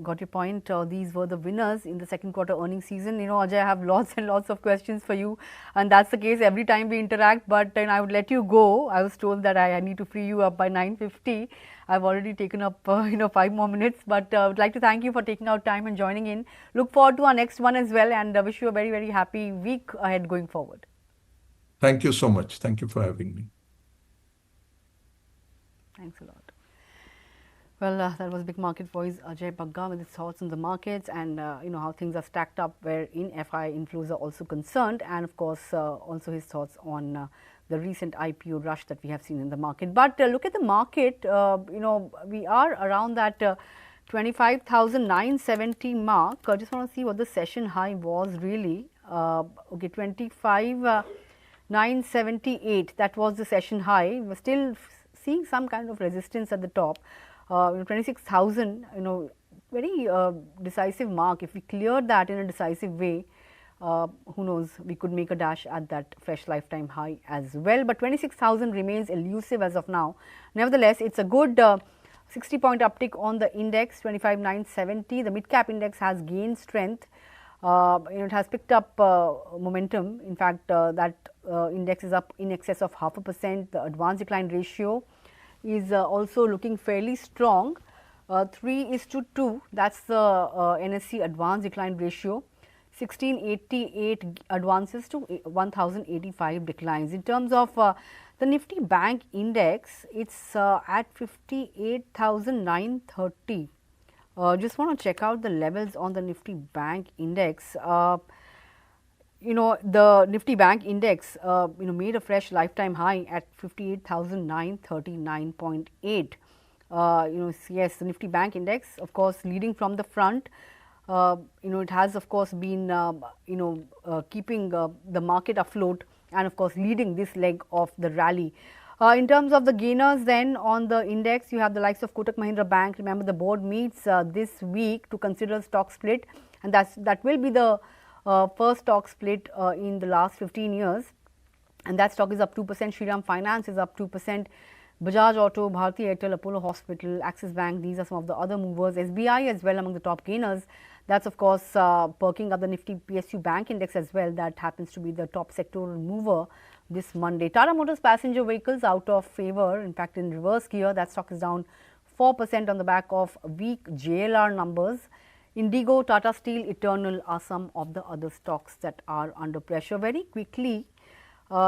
got your point. These were the winners in the second quarter earnings season. Ajay, I have lots and lots of questions for you, and that's the case every time we interact. But then I would let you go. I was told that I need to free you up by 9:50. I've already taken up 5 more minutes, but I would like to thank you for taking out time and joining in. Look forward to our next one as well, and wish you a very, very happy week ahead going forward. Thank you so much. Thank you for having me. Thanks a lot. Well, that was Big Market Voice Ajay Bagga with his thoughts on the markets and how things are stacked up wherein FI inflows are also concerned, and of course also his thoughts on the recent IPO rush that we have seen in the market. But look at the market, we are around that 25,970 mark. I just want to see what the session high was really. Okay, 25,978, that was the session high. We're still seeing some kind of resistance at the top. 26,000, very decisive mark. If we clear that in a decisive way, who knows, we could make a dash at that fresh lifetime high as well. But 26,000 remains elusive as of now. Nevertheless, it's a good 60-point uptick on the index, 25,970. The mid cap index has gained strength. It has picked up momentum. In fact, that index is up in excess of 0.5%. The advance decline ratio is also looking fairly strong, 3:2. That's the NSE advance decline ratio. 1688 advances to 1085 declines. In terms of the Nifty Bank Index, it's at 58,930. Just want to check out the levels on the Nifty Bank Index. The Nifty Bank Index, made a fresh lifetime high at 58,939.8. Yes, the Nifty Bank Index, of course, leading from the front. It has, of course, been, keeping the market afloat and, of course, leading this leg of the rally. In terms of the gainers then on the index, you have the likes of Kotak Mahindra Bank. Remember, the board meets this week to consider stock split, and that will be the first stock split in the last 15 years, and that stock is up 2%. Shriram Finance is up 2%. Bajaj Auto, Bharti Airtel, Apollo Hospital, Axis Bank, these are some of the other movers. SBI as well among the top gainers. That's of course perking up the Nifty PSU Bank Index as well. That happens to be the top sectoral mover this Monday. Tata Motors passenger vehicles out of favor, in fact in reverse gear. That stock is down 4% on the back of weak JLR numbers. Indigo, Tata Steel, Eternal are some of the other stocks that are under pressure. Very quickly,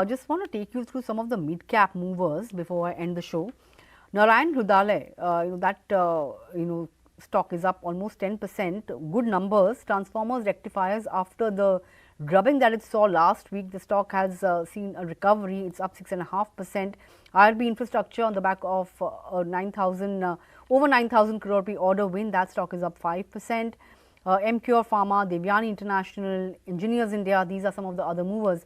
just want to take you through some of the mid-cap movers before I end the show. Narayan Hrudayalaya, stock is up almost 10%. Good numbers. Transformers, rectifiers, after the drubbing that it saw last week, the stock has seen a recovery. It's up 6.5%. IRB Infrastructure on the back of over 9,000 crore rupee order win. That stock is up 5%. MCure Pharma, Devyani International, Engineers India, these are some of the other movers.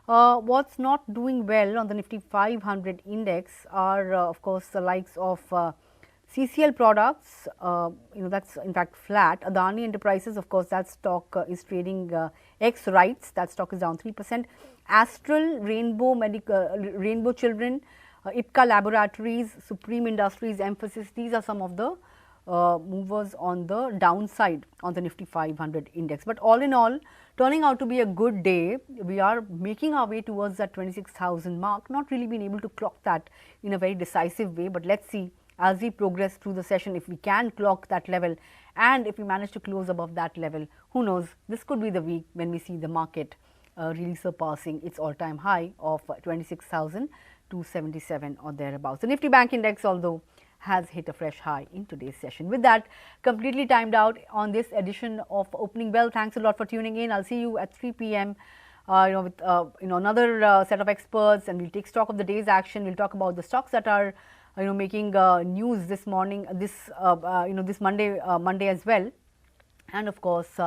What's not doing well on the Nifty 500 index are, of course, the likes of CCL products, that's in fact flat. Adani Enterprises, of course, that stock is trading X rights. That stock is down 3%. Astral, Rainbow Children, Ipca Laboratories, Supreme Industries, Emphasis. These are some of the movers on the downside on the Nifty 500 index. But all in all, turning out to be a good day. We are making our way towards that 26,000 mark. Not really been able to clock that in a very decisive way, but let's see as we progress through the session if we can clock that level, and if we manage to close above that level, who knows, this could be the week when we see the market really surpassing its all-time high of 26,277 or thereabouts. The Nifty Bank Index, although, has hit a fresh high in today's session. With that, completely timed out on this edition of Opening Bell. Thanks a lot for tuning in. I'll see you at 3 p.m. With another set of experts, and we'll take stock of the day's action. We'll talk about the stocks that are making news this morning, this Monday as well, and of course,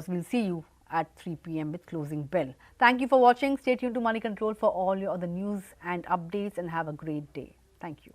we'll see you at 3 p.m. with closing bell. Thank you for watching. Stay tuned to Money Control for all your other news and updates, and have a great day. Thank you.